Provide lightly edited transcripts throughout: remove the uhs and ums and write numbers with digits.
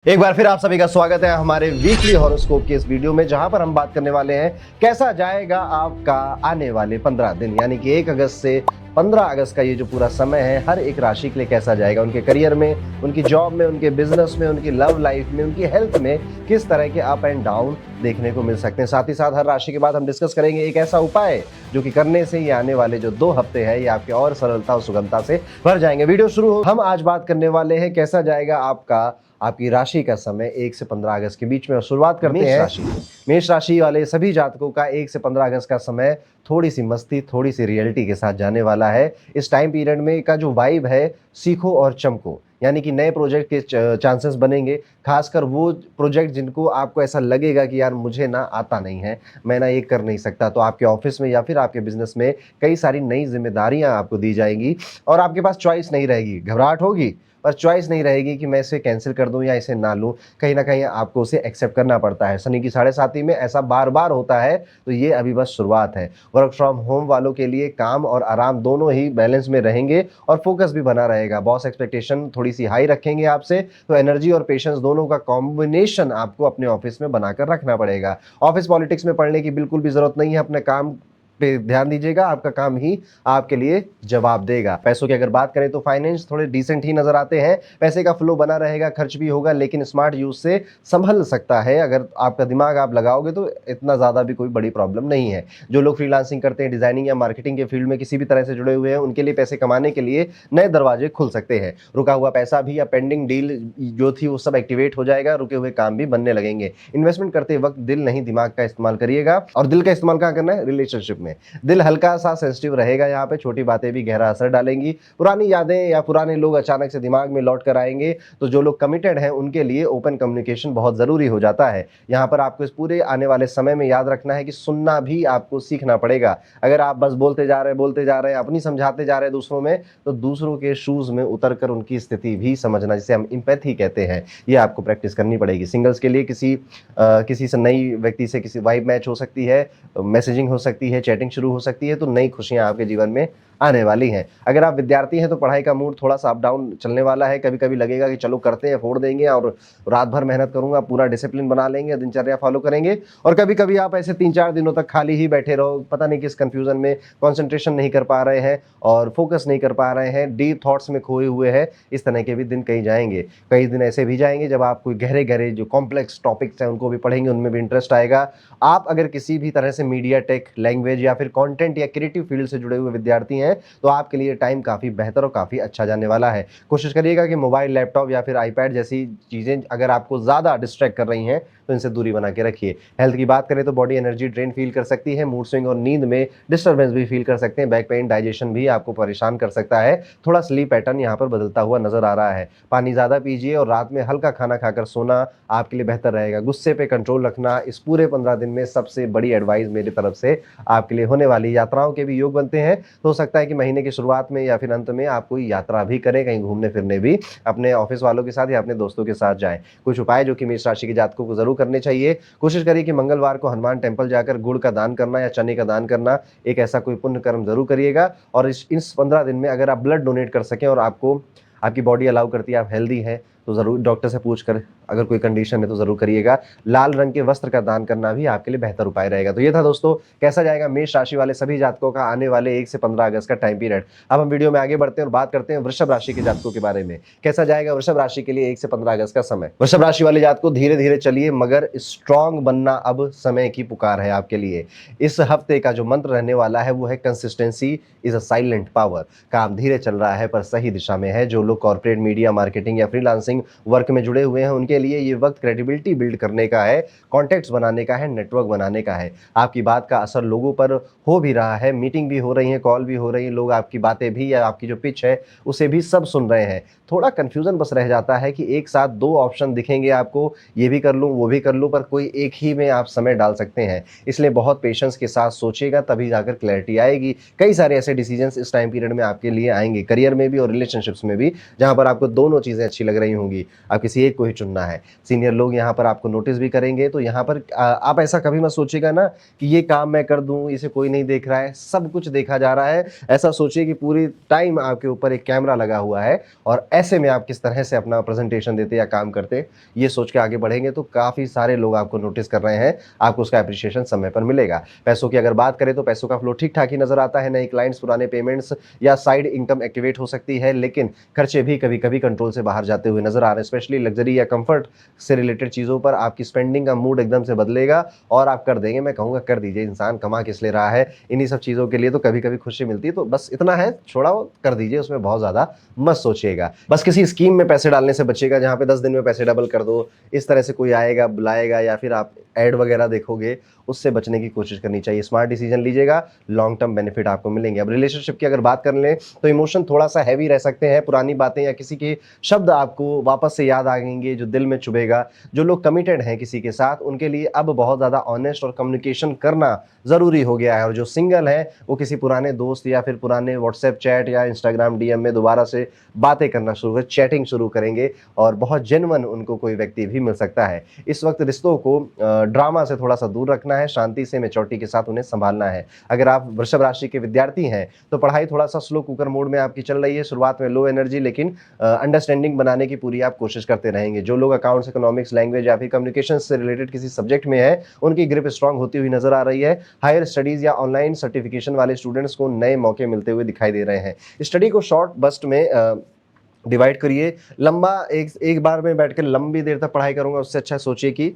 एक बार फिर आप सभी का स्वागत है हमारे वीकली हॉरोस्कोप के इस वीडियो में, जहां पर हम बात करने वाले हैं कैसा जाएगा आपका आने वाले 15 दिन, यानी कि 1 अगस्त से 15 अगस्त का ये जो पूरा समय है हर एक राशि के लिए कैसा जाएगा। उनके करियर में, उनकी जॉब में, उनके बिजनेस में, उनकी लव लाइफ में, उनकी हेल्थ में किस तरह के अप एंड डाउन देखने को मिल सकते हैं। साथ ही साथ हर राशि के बाद हम डिस्कस करेंगे एक ऐसा उपाय जो कि करने से ये आने वाले जो 2 हफ्ते हैं ये आपके और सरलता और सुगमता से भर जाएंगे। वीडियो शुरू हो, हम आज बात करने वाले हैं कैसा जाएगा आपकी राशि का समय 1 से 15 अगस्त के बीच में। और शुरुआत करते हैं मेष राशि वाले सभी जातकों का 1 से 15 अगस्त का समय थोड़ी सी मस्ती, थोड़ी सी रियलिटी के साथ जाने वाला है। इस टाइम पीरियड में का जो वाइब है, सीखो और चमको, यानी कि नए प्रोजेक्ट के चांसेस बनेंगे। खासकर वो प्रोजेक्ट जिनको आपको ऐसा लगेगा कि यार मुझे ना आता नहीं है, मैं ना ये कर नहीं सकता, तो आपके ऑफिस में या फिर आपके बिजनेस में कई सारी नई जिम्मेदारियां आपको दी जाएंगी और आपके पास चॉइस नहीं रहेगी। घबराहट होगी पर चॉइस नहीं रहेगी कि मैं इसे कैंसिल कर दूं या इसे ना लूं। कहीं ना कहीं आपको उसे एक्सेप्ट करना पड़ता है। शनि की 7.5 में ऐसा बार बार होता है, तो ये अभी बस शुरुआत है। वर्क फ्रॉम होम वालों के लिए काम और आराम दोनों ही बैलेंस में रहेंगे और फोकस भी बना रहेगा। बॉस एक्सपेक्टेशन थोड़ी सी हाई रखेंगे आपसे, तो एनर्जी और पेशेंस दोनों का कॉम्बिनेशन आपको अपने ऑफिस में बनाकर रखना पड़ेगा। ऑफिस पॉलिटिक्स में पढ़ने की बिल्कुल भी जरूरत नहीं है। अपने काम पे ध्यान दीजिएगा, आपका काम ही आपके लिए जवाब देगा। पैसों की अगर बात करें तो फाइनेंस थोड़े डिसेंट ही नजर आते हैं। पैसे का फ्लो बना रहेगा, खर्च भी होगा, लेकिन स्मार्ट यूज से संभल सकता है। अगर आपका दिमाग आप लगाओगे तो इतना ज्यादा भी कोई बड़ी प्रॉब्लम नहीं है। जो लोग फ्रीलांसिंग करते हैं, डिजाइनिंग या मार्केटिंग के फील्ड में किसी भी तरह से जुड़े हुए हैं, उनके लिए पैसे कमाने के लिए नए दरवाजे खुल सकते हैं। रुका हुआ पैसा भी या पेंडिंग डील जो थी वो सब एक्टिवेट हो जाएगा, रुके हुए काम भी बनने लगेंगे। इन्वेस्टमेंट करते वक्त दिल नहीं दिमाग का इस्तेमाल करिएगा। और दिल का इस्तेमाल कहाँ करना है? रिलेशनशिप में। दिल हल्का सा सेंसिटिव रहेगा, यहाँ पे छोटी बातें भी गहरा असर डालेंगी। पुरानी यादें या पुराने लोग अचानक से दिमाग में लौट कर आएंगे, तो जो लोग कमिटेड हैं उनके लिए ओपन कम्युनिकेशन बहुत जरूरी हो जाता है। यहाँ पर आपको इस पूरे आने वाले समय में याद रखना है कि सुनना भी आपको सीखना पड़ेगा। अगर आप बस बोलते जा रहे हैं, अपनी समझाते जा रहे हैं दूसरों में, तो दूसरों के शूज में उतर कर उनकी स्थिति भी समझना, जिसे हम इम्पैथी कहते हैं, ये आपको प्रैक्टिस करनी पड़ेगी। सिंगल्स के लिए किसी से नई व्यक्ति से किसी वाइब मैच हो सकती है, मैसेजिंग हो सकती है, चैटिंग शुरू हो सकती है, तो नई खुशियां आपके जीवन में आने वाली हैं। अगर आप विद्यार्थी हैं तो पढ़ाई का मूड थोड़ा सा अप डाउन चलने वाला है। कभी कभी लगेगा कि चलो करते हैं, फोड़ देंगे और रात भर मेहनत करूंगा, पूरा डिसिप्लिन बना लेंगे, दिनचर्या फॉलो करेंगे। और कभी कभी आप ऐसे 3-4 दिनों तक खाली ही बैठे रहो, पता नहीं किस कंफ्यूजन में, कंसंट्रेशन नहीं कर पा रहे हैं और फोकस नहीं कर पा रहे हैं, डीप थॉट्स में खोए हुए हैं। इस तरह के भी दिन कहीं जाएंगे। कई दिन ऐसे भी जाएंगे जब आप कोई गहरे गहरे जो कॉम्प्लेक्स टॉपिक्स हैं उनको भी पढ़ेंगे, उनमें भी इंटरेस्ट आएगा। आप अगर किसी भी तरह से मीडिया, टेक, लैंग्वेज या फिर कंटेंट या क्रिएटिव फील्ड से जुड़े हुए विद्यार्थी हैं, तो आपके लिए टाइम काफ़ी बेहतर और काफ़ी अच्छा जाने वाला है। कोशिश करिएगा कि मोबाइल, लैपटॉप या फिर आईपैड जैसी चीज़ें अगर आपको ज़्यादा डिस्ट्रैक्ट कर रही हैं तो इनसे दूरी बना के रखिए। हेल्थ की बात करें तो बॉडी एनर्जी ड्रेन फील कर सकती है, मूड स्विंग और नींद में डिस्टर्बेंस भी फील कर सकते हैं। बैक पेन, डाइजेशन भी आपको परेशान कर सकता है। थोड़ा स्लीप पैटर्न यहाँ पर बदलता हुआ नजर आ रहा है। पानी ज़्यादा पीजिए और रात में हल्का खाना खाकर सोना आपके लिए बेहतर रहेगा। गुस्से पे कंट्रोल रखना इस पूरे 15 दिन में सबसे बड़ी एडवाइस मेरी तरफ से आपके लिए होने वाली। यात्राओं के भी योग बनते हैं, तो हो सकता है कि महीने की शुरुआत में या फिर अंत में आप कोई यात्रा भी करें, कहीं घूमने फिरने भी अपने ऑफिस वालों के साथ या अपने दोस्तों के साथ जाएं। कुछ उपाय जो कि मेष राशि के जातकों को जरूर करने चाहिए। कोशिश करिए कि मंगलवार को हनुमान टेम्पल जाकर गुड़ का दान करना या चने का दान करना, एक ऐसा कोई पुण्य कर्म जरूर करिएगा। और इस 15 दिन में अगर आप ब्लड डोनेट कर सकें और आपको आपकी बॉडी अलाउ करती है, आप हेल्दी हैं, तो ज़रूर डॉक्टर से पूछ कर अगर कोई कंडीशन है तो ज़रूर करिएगा। लाल रंग के वस्त्र का दान करना भी आपके लिए बेहतर उपाय रहेगा। तो ये था दोस्तों, कैसा जाएगा मेष राशि वाले सभी जातकों का आने वाले 1 से 15 अगस्त का टाइम पीरियड। अब हम वीडियो में आगे बढ़ते हैं और बात करते हैं वृषभ राशि के जातकों के बारे में। कैसा जाएगा वृषभ राशि के लिए 1 से 15 अगस्त का समय? वृषभ राशि वाले जातकों, धीरे धीरे चलिए मगर स्ट्रांग बनना अब समय की पुकार है आपके लिए। इस हफ्ते का जो मंत्र रहने वाला है वो है consistency is a silent power. काम धीरे चल रहा है पर सही दिशा में है। जो लोग कॉर्पोरेट, मीडिया, मार्केटिंग या फ्रीलांसिंग वर्क में जुड़े हुए हैं उनके लिए ये वक्त क्रेडिबिलिटी बिल्ड करने का है, कॉन्टेक्ट्स बनाने का है, नेटवर्क बनाने का है। आपकी बात का असर लोगों पर हो भी रहा है, मीटिंग भी हो रही है, कॉल भी हो रही है, लोग आपकी बातें भी या आपकी जो पिच है उसे भी सब सुन रहे हैं। थोड़ा कंफ्यूजन बस रह जाता है कि एक साथ 2 ऑप्शन दिखेंगे आपको, ये भी कर लूँ वो भी कर लूँ, पर कोई एक ही में आप समय डाल सकते हैं। इसलिए बहुत पेशेंस के साथ सोचिएगा, तभी जाकर क्लैरिटी आएगी। कई सारे ऐसे डिसीजंस इस टाइम पीरियड में आपके लिए आएंगे, करियर में भी और रिलेशनशिप्स में भी, जहां पर आपको दोनों चीजें अच्छी लग रही होंगी, अब किसी एक को ही चुनना है। सीनियर लोग यहाँ पर आपको नोटिस भी करेंगे, तो यहाँ पर आप ऐसा कभी मत सोचिएगा ना कि ये काम मैं कर दूँ, इसे कोई नहीं देख रहा है, सब कुछ देखा जा रहा है। ऐसा सोचिए कि पूरी टाइम आपके ऊपर एक कैमरा लगा हुआ है और ऐसे में आप किस तरह से अपना प्रेजेंटेशन देते या काम करते, ये सोच के आगे बढ़ेंगे तो काफ़ी सारे लोग आपको नोटिस कर रहे हैं, आपको उसका एप्रिसिएशन समय पर मिलेगा। पैसों की अगर बात करें तो पैसों का फ्लो ठीक-ठाक ही नज़र आता है, नए क्लाइंट्स, पुराने पेमेंट्स या साइड इनकम एक्टिवेट हो सकती है, लेकिन खर्चे भी कभी-कभी कंट्रोल से बाहर जाते हुए नज़र आ रहे हैं। स्पेशली लग्ज़री या कम्फर्ट से रिलेटेड चीज़ों पर आपकी स्पेंडिंग का मूड एकदम से बदलेगा और आप कर देंगे। मैं कहूँगा कर दीजिए, इंसान कमा किस लिए रहा है, इन्हीं सब चीज़ों के लिए तो कभी-कभी खुशी मिलती है, तो बस इतना है, छोड़ाओ, कर दीजिए, उसमें बहुत ज़्यादा मत सोचिएगा। बस किसी स्कीम में पैसे डालने से बचिएगा जहाँ पे 10 दिन में पैसे डबल कर दो, इस तरह से कोई आएगा, बुलाएगा या फिर आप ऐड वगैरह देखोगे, उससे बचने की कोशिश करनी चाहिए। स्मार्ट डिसीजन लीजिएगा, लॉन्ग टर्म बेनिफिट आपको मिलेंगे। अब रिलेशनशिप की अगर बात कर लें तो इमोशन थोड़ा-सा हैवी रह सकते हैं, पुरानी बातें या किसी के शब्द आपको वापस से याद आएँगे जो दिल में चुभेगा। जो लोग कमिटेड हैं किसी के साथ, उनके लिए अब बहुत ज़्यादा ऑनेस्ट और कम्युनिकेशन करना ज़रूरी हो गया है और जो सिंगल हैं, वो किसी पुराने दोस्त या फिर पुराने व्हाट्सएप चैट या इंस्टाग्राम डीएम में दोबारा से बातें करना शुरू करें, चैटिंग शुरू करेंगे और बहुत जेन्युइन उनको कोई व्यक्ति भी मिल सकता है। इस वक्त रिश्तों को ड्रामा से थोड़ा-सा दूर रखना है, शांति से मैच्योरिटी के साथ उन्हें सँभालना है। अगर आप वृषभ राशि के विद्यार्थी हैं, तो पढ़ाई थोड़ा-सा स्लो कुकर मोड में आपकी चल रही है, शुरुआत में लो एनर्जी लेकिन अंडरस्टैंडिंग बनाने की पूरी आप कोशिश करते रहेंगे। जो लोग अकाउंट्स, इकोनॉमिक्स, लैंग्वेज या फिर कम्युनिकेशन से रिलेटेड किसी सब्जेक्ट में हैं, उनकी ग्रिप स्ट्रांग होती हुई नज़र आ रही है। हायर स्टडीज़ या ऑनलाइन सर्टिफिकेशन वाले स्टूडेंट्स को नए मौके मिलते हुए दिखाई दे रहे हैं। स्टडी को शॉर्ट बस्ट में डिवाइड करिए। लंबा एक एक बार में बैठ के लंबी देर तक पढ़ाई करूँगा, उससे अच्छा सोचिए कि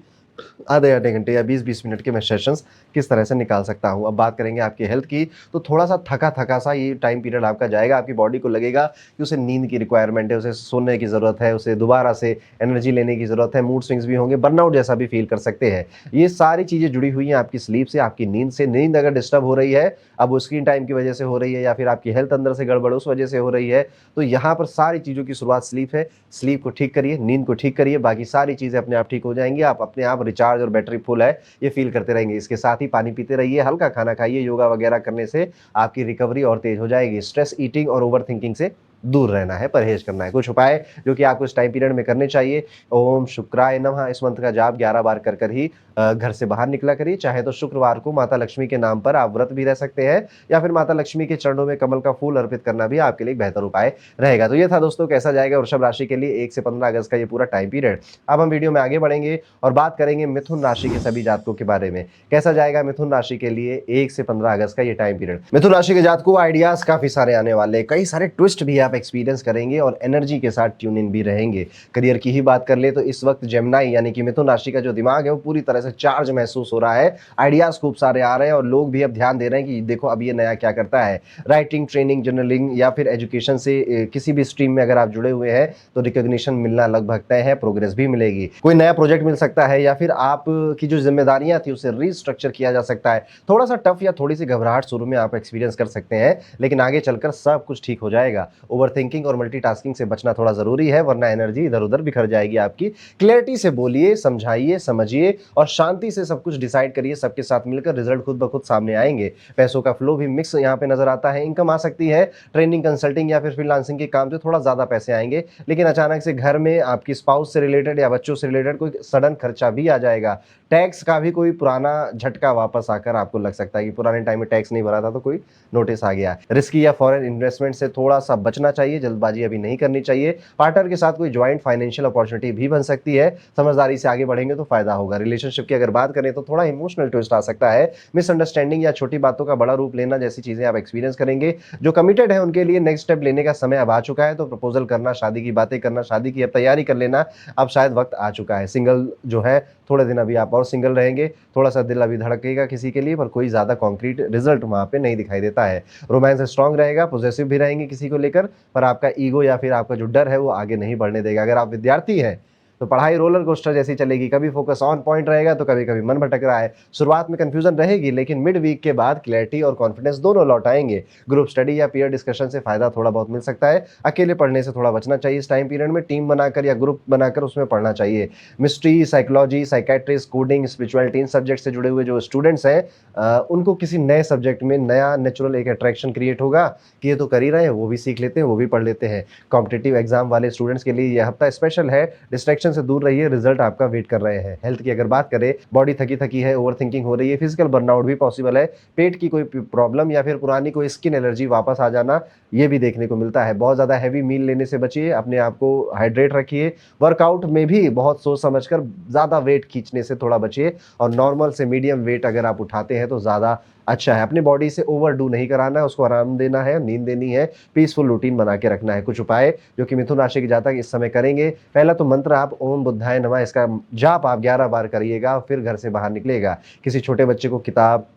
आधे-आधे घंटे या 20-20 मिनट के मैं सेशंस किस तरह से निकाल सकता हूँ। अब बात करेंगे आपकी हेल्थ की, तो थोड़ा-सा थका-थका सा ये टाइम पीरियड आपका जाएगा। आपकी बॉडी को लगेगा कि उसे नींद की रिक्वायरमेंट है, उसे सोने की ज़रूरत है, उसे दोबारा से एनर्जी लेने की ज़रूरत है, मूड स्विंग्स भी होंगे, बर्नआउट जैसा भी फ़ील कर सकते हैं। ये सारी चीज़ें जुड़ी हुई हैं आपकी स्लीप से, आपकी नींद से। नींद अगर डिस्टर्ब हो रही है, अब वो स्क्रीन टाइम की वजह से हो रही है या फिर आपकी हेल्थ अंदर से गड़बड़ उस वजह से हो रही है, तो यहाँ पर सारी चीज़ों की शुरुआत स्लीप है। स्लीप को ठीक करिए, नींद को ठीक करिए, बाकी सारी चीज़ें अपने आप ठीक हो जाएँगी। आप अपने आप रिचार्ज और बैटरी फुल है, ये फ़ील करते रहेंगे। इसके साथ ही पानी पीते रहिए, हल्का खाना खाइए, योगा वगैरह करने से आपकी रिकवरी और तेज़ हो जाएगी। स्ट्रेस ईटिंग और ओवरथिंकिंग से दूर रहना है, परहेज़ करना है। कुछ उपाय जो कि आपको इस टाइम पीरियड में करने चाहिए, ओम शुक्राय नमः इस मंत्र का जाप 11 बार कर ही घर से बाहर निकला करिए। चाहे तो शुक्रवार को माता लक्ष्मी के नाम पर आप व्रत भी रह सकते हैं या फिर माता लक्ष्मी के चरणों में कमल का फूल अर्पित करना भी आपके लिए एक बेहतर उपाय रहेगा। तो ये था दोस्तों, कैसा जाएगा वृषभ राशि के लिए 1 से 15 अगस्त का ये पूरा टाइम पीरियड। अब हम वीडियो में आगे बढ़ेंगे और बात करेंगे मिथुन राशि के सभी जातकों के बारे में। कैसा जाएगा मिथुन राशि के लिए 1 से 15 अगस्त का ये टाइम पीरियड। मिथुन राशि के जातकों, आइडियाज़ काफ़ी सारे आने वाले हैं, कई सारे ट्विस्ट भी आप एक्सपीरियंस करेंगे और एनर्जी के साथ ट्यून इन भी रहेंगे। करियर की ही बात कर ले तो इस वक्त जेमिनी यानी कि मिथुन राशि का जो दिमाग है वो पूरी तरह से चार्ज महसूस हो रहा है। आइडियाज़ खूब सारे आ रहे हैं और लोग भी अब ध्यान दे रहे हैं कि देखो अब ये नया क्या करता है। राइटिंग, ट्रेनिंग, जर्नलिंग या फिर एजुकेशन से किसी भी स्ट्रीम में अगर आप जुड़े हुए हैं तो रिकॉग्निशन मिलना लगभग तय है, प्रोग्रेस भी मिलेगी। कोई नया प्रोजेक्ट मिल सकता है या फिर आप की जो जिम्मेदारियां थी उसे रीस्ट्रक्चर किया जा सकता है। थोड़ा सा टफ या थोड़ी सी घबराहट शुरू में आप एक्सपीरियंस कर सकते हैं, लेकिन आगे चलकर सब कुछ ठीक हो जाएगा। ओवरथिंकिंग और मल्टीटास्किंग से बचना थोड़ा जरूरी है, वरना एनर्जी इधर उधर बिखर जाएगी आपकी। क्लैरिटी से बोलिए, समझाइए, समझिए और शांति से सब कुछ डिसाइड करिए। सबके साथ मिलकर रिजल्ट खुद ब खुद सामने आएंगे। पैसों का फ्लो भी मिक्स यहाँ पे नजर आता है। इनकम आ सकती है, ट्रेनिंग, कंसल्टिंग या फिर फ्रीलांसिंग के काम से थोड़ा ज्यादा पैसे आएंगे, लेकिन अचानक से घर में आपकी स्पाउस से रिलेटेड या बच्चों से रिलेटेड कोई सडन खर्चा भी आ जाएगा। टैक्स का भी कोई पुराना झटका वापस आकर आपको लग सकता है कि पुराने टाइम में टैक्स नहीं भरा था तो कोई नोटिस आ गया। रिस्की या फॉरेन इन्वेस्टमेंट से थोड़ा सा बचना चाहिए, जल्दबाजी अभी नहीं करनी चाहिए। पार्टनर के साथ कोई ज्वाइंट फाइनेंशियल अपॉर्चुनिटी भी बन सकती है, समझदारी से आगे बढ़ेंगे तो फायदा होगा। रिलेशनशिप की अगर बात करें तो थोड़ा इमोशनल ट्विस्ट आ सकता है, मिसअंडरस्टैंडिंग या छोटी बातों का बड़ा रूप लेना जैसी चीजें आप एक्सपीरियंस करेंगे। जो कमिटेड है उनके लिए नेक्स्ट स्टेप लेने का समय अब आ चुका है, तो प्रपोजल करना, शादी की बातें करना, शादी की अब तैयारी कर लेना अब शायद वक्त आ चुका है। सिंगल जो है थोड़े दिन अभी आप और सिंगल रहेंगे, थोड़ा सा दिल अभी धड़केगा किसी के लिए, पर कोई ज्यादा कॉन्क्रीट रिजल्ट वहां पे नहीं दिखाई देता है। रोमांस स्ट्रांग रहेगा, पॉजिटिव भी रहेंगे किसी को लेकर, पर आपका ईगो या फिर आपका जो डर है वो आगे नहीं बढ़ने देगा। अगर आप विद्यार्थी हैं तो पढ़ाई रोलर कोस्टर जैसी चलेगी, कभी फोकस ऑन पॉइंट रहेगा तो कभी कभी मन भटक रहा है। शुरुआत में कंफ्यूजन रहेगी, लेकिन मिड वीक के बाद क्लैरिटी और कॉन्फिडेंस दोनों लौट आएंगे। ग्रुप स्टडी या पीयर डिस्कशन से फायदा थोड़ा बहुत मिल सकता है। अकेले पढ़ने से थोड़ा बचना चाहिए। इस टाइम पीरियड में टीम बनाकर या ग्रुप बनाकर उसमें पढ़ना चाहिए। Mystery, psychology, psychiatrist, coding, spirituality, इन सब्जेक्ट से जुड़े हुए जो स्टूडेंट्स हैं उनको किसी नए सब्जेक्ट में नया नेचुरल एक अट्रैक्शन क्रिएट होगा कि ये तो कर ही रहे हैं, वो भी सीख लेते हैं, वो भी पढ़ लेते हैं। कॉम्पिटिटिव एग्जाम वाले स्टूडेंट्स के लिए यह हफ्ता स्पेशल है। डिस्ट्रैक्शन से दूर रहिए, रिजल्ट आपका वेट कर रहे हैं। हेल्थ की अगर बात करें, बॉडी थकी थकी है, ओवर थिंकिंग हो रही है, फिजिकल बर्नआउट भी पॉसिबल है। पेट की कोई प्रॉब्लम या फिर पुरानी कोई स्किन एलर्जी वापस आ जाना, ये भी देखने को मिलता है। बहुत ज़्यादा हैवी मील लेने से बचिए, अपने आप को हाइड्रेट रखिए। वर्कआउट में भी बहुत सोच समझकर ज़्यादा वेट खींचने से थोड़ा बचिए, और नॉर्मल से मीडियम वेट अगर आप उठाते हैं तो ज़्यादा अच्छा है। अपनी बॉडी से ओवरडू नहीं कराना है, उसको आराम देना है, नींद देनी है, पीसफुल रूटीन बना के रखना है। कुछ उपाय जो कि मिथुन राशि के जातक इस समय करेंगे। पहला तो मंत्र आप ओम बुद्धाय नमः, इसका जाप आप 11 बार करिएगा, फिर घर से बाहर निकलेगा। किसी छोटे बच्चे को किताब,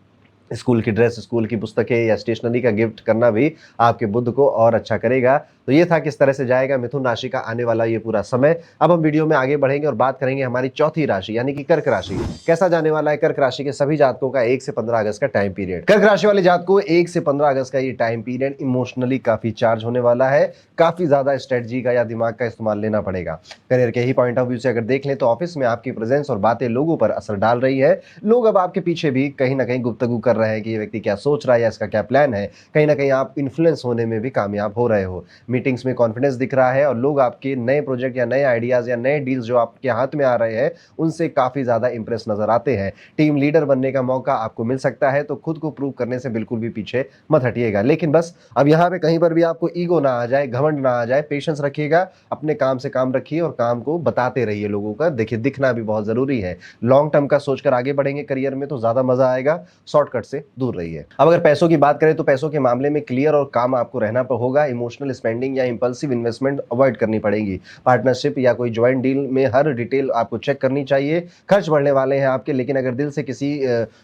स्कूल की ड्रेस, स्कूल की पुस्तकें या स्टेशनरी का गिफ्ट करना भी आपके बुद्ध को और अच्छा करेगा। तो ये था किस तरह से जाएगा मिथुन राशि का आने वाला ये पूरा समय। अब हम वीडियो में आगे बढ़ेंगे और बात करेंगे हमारी चौथी राशि यानी कि कर्क राशि। कैसा जाने वाला है कर्क राशि के सभी जातकों का 1 से 15 अगस्त का टाइम पीरियड। कर्क राशि वाले जातकों 1 से 15 अगस्त का ये टाइम पीरियड इमोशनली काफी चार्ज होने वाला है। काफी ज्यादा स्ट्रेटजी का या दिमाग का इस्तेमाल लेना पड़ेगा। करियर के ही पॉइंट ऑफ व्यू से अगर देख लें तो ऑफिस में आपकी प्रेजेंस और बातें लोगों पर असर डाल रही है। लोग अब आपके पीछे भी कहीं ना कहीं गुफ्तगू कर रहे हैं कि ये व्यक्ति क्या सोच रहा है या इसका क्या प्लान है। कहीं ना कहीं आप इन्फ्लुएंस होने में भी कामयाब हो रहे हो। मीटिंग्स में कॉन्फिडेंस दिख रहा है और लोग आपके नए प्रोजेक्ट या नए आइडियाज या नए डील्स जो आपके हाथ में आ रहे हैं उनसे काफी ज्यादा इंप्रेस नजर आते हैं। टीम लीडर बनने का मौका आपको मिल सकता है, तो खुद को प्रूव करने से बिल्कुल भी पीछे मत हटिएगा। लेकिन बस अब यहाँ पे कहीं पर भी आपको ईगो ना आ जाए, घमंड ना आ जाए, पेशेंस रखिएगा, अपने काम से काम रखिए और काम को बताते रहिए लोगों का। देखिए दिखना भी बहुत जरूरी है। लॉन्ग टर्म का सोचकर आगे बढ़ेंगे करियर में तो ज्यादा मजा आएगा। शॉर्टकट से दूर रहिए। अब अगर पैसों की बात करें तो पैसों के मामले में क्लियर और काम आपको रहना होगा। इमोशनल स्पेंडिंग या इंपल्सिव इन्वेस्टमेंट अवॉइड करनी पड़ेगी। पार्टनरशिप या कोई ज्वाइंट डील में हर डिटेल आपको चेक करनी चाहिए। खर्च बढ़ने वाले हैं आपके, लेकिन अगर दिल से किसी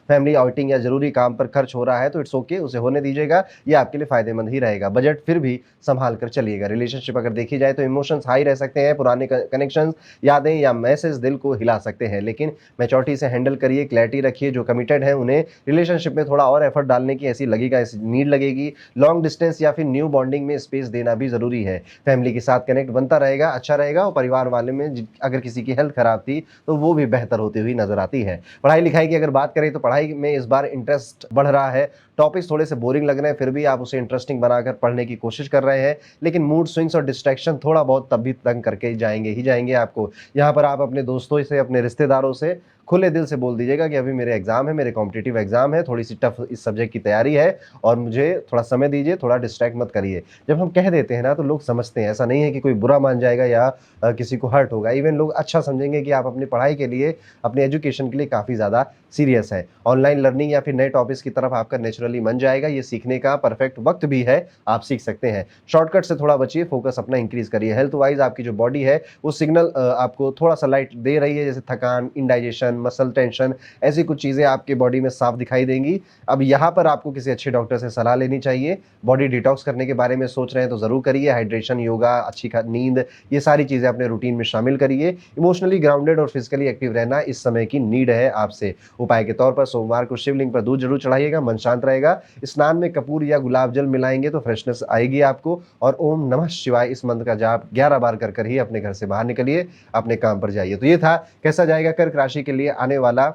फैमिली आउटिंग या जरूरी काम पर खर्च हो रहा है तो इट्स ओके, उसे होने दीजिएगा। ये आपके लिए फायदेमंद ही रहेगा। बजट फिर भी संभाल कर चलिएगा। रिलेशनशिप अगर देखी जाए तो इमोशंस हाई रह सकते हैं। पुराने कनेक्शंस, यादें या मैसेज दिल को हिला सकते हैं, लेकिन मैच्योरिटी से हैंडल करिए। क्लैरिटी रखिए। जो कमिटेड है उन्हें रिलेशनशिप में थोड़ा और एफर्ट डालने की ऐसी लगेगा, ऐसी नीड लगेगी। लॉन्ग डिस्टेंस या फिर न्यू बॉन्डिंग में स्पेस देना भी जरूरी है। फैमिली के साथ कनेक्ट बनता रहेगा, अच्छा रहेगा। और परिवार वाले में अगर किसी की हेल्थ खराब थी तो वो भी बेहतर होती हुई नजर आती है। पढ़ाई लिखाई की अगर बात करें तो पढ़ाई में इस बार इंटरेस्ट बढ़ रहा है। टॉपिक्स थोड़े से बोरिंग लग रहे हैं, फिर भी आप उसे इंटरेस्टिंग बनाकर पढ़ने की कोशिश कर रहे हैं, लेकिन मूड स्विंग्स और डिस्ट्रैक्शन थोड़ा बहुत तब भी तंग करके ही जाएंगे आपको। यहाँ पर आप अपने दोस्तों से, अपने रिश्तेदारों से खुले दिल से बोल दीजिएगा कि अभी मेरे एग्जाम है, मेरे कॉम्पिटिटिव एग्जाम है, थोड़ी सी टफ इस सब्जेक्ट की तैयारी है और मुझे थोड़ा समय दीजिए, थोड़ा डिस्ट्रैक्ट मत करिए। जब हम कह देते हैं ना तो लोग समझते हैं। ऐसा नहीं है कि कोई बुरा मान जाएगा या किसी को हर्ट होगा। इवन लोग अच्छा समझेंगे कि आप अपनी पढ़ाई के लिए, अपने एजुकेशन के लिए काफ़ी ज़्यादा सीरियस है। ऑनलाइन लर्निंग या फिर नए टॉपिक्स की तरफ आपका नेचुरली मन जाएगा। ये सीखने का परफेक्ट वक्त भी है, आप सीख सकते हैं। शॉर्टकट से थोड़ा बचिए, फोकस अपना इंक्रीज करिए। हेल्थ वाइज आपकी जो बॉडी है वो सिग्नल आपको थोड़ा सा लाइट दे रही है, जैसे थकान, इंडाइजेशन, मसल टेंशन, ऐसी कुछ चीज़ें आपके बॉडी में साफ दिखाई देंगी। अब यहाँ पर आपको किसी अच्छे डॉक्टर से सलाह लेनी चाहिए। बॉडी डिटॉक्स करने के बारे में सोच रहे हैं तो ज़रूर करिए। हाइड्रेशन, योगा, अच्छी नींद, ये सारी चीज़ें अपने रूटीन में शामिल करिए। इमोशनली ग्राउंडेड और फिजिकली एक्टिव रहना इस समय की नीड है आपसे। उपाय के तौर पर सोमवार को शिवलिंग पर दूध जरूर चढ़ाइएगा, मन शांत रहेगा। स्नान में कपूर या गुलाब जल मिलाएंगे तो फ्रेशनेस आएगी आपको। और ओम नमः शिवाय इस मंत्र का जाप 11 बार कर ही अपने घर से बाहर निकलिए, अपने काम पर जाइए। तो ये था कैसा जाएगा कर्क राशि के लिए आने वाला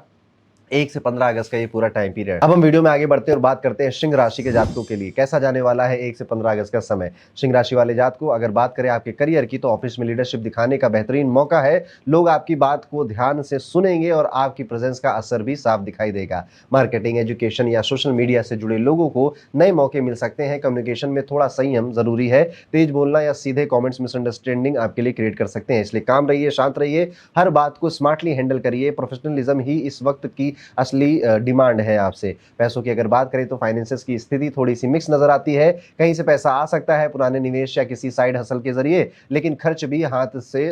1 से 15 अगस्त का ये पूरा टाइम पीरियड। अब हम वीडियो में आगे बढ़ते हैं और बात करते हैं सिंह राशि के जातकों के लिए कैसा जाने वाला है 1 से 15 अगस्त का समय। सिंह राशि वाले जातकों अगर बात करें आपके करियर की तो ऑफिस में लीडरशिप दिखाने का बेहतरीन मौका है। लोग आपकी बात को ध्यान से सुनेंगे और आपकी प्रेजेंस का असर भी साफ दिखाई देगा। मार्केटिंग, एजुकेशन या सोशल मीडिया से जुड़े लोगों को नए मौके मिल सकते हैं। कम्युनिकेशन में थोड़ा संयम जरूरी है। तेज बोलना या सीधे कॉमेंट्स मिसअंडरस्टैंडिंग आपके लिए क्रिएट कर सकते हैं, इसलिए काम रहिए, शांत रहिए, हर बात को स्मार्टली हैंडल करिए। प्रोफेशनलिज्म ही इस वक्त की असली डिमांड है आपसे। पैसों की अगर बात करें तो फाइनेंसेस की स्थिति थोड़ी सी मिक्स नजर आती है। कहीं से पैसा आ सकता है पुराने निवेश या किसी साइड हसल के जरिए, लेकिन खर्च भी हाथ से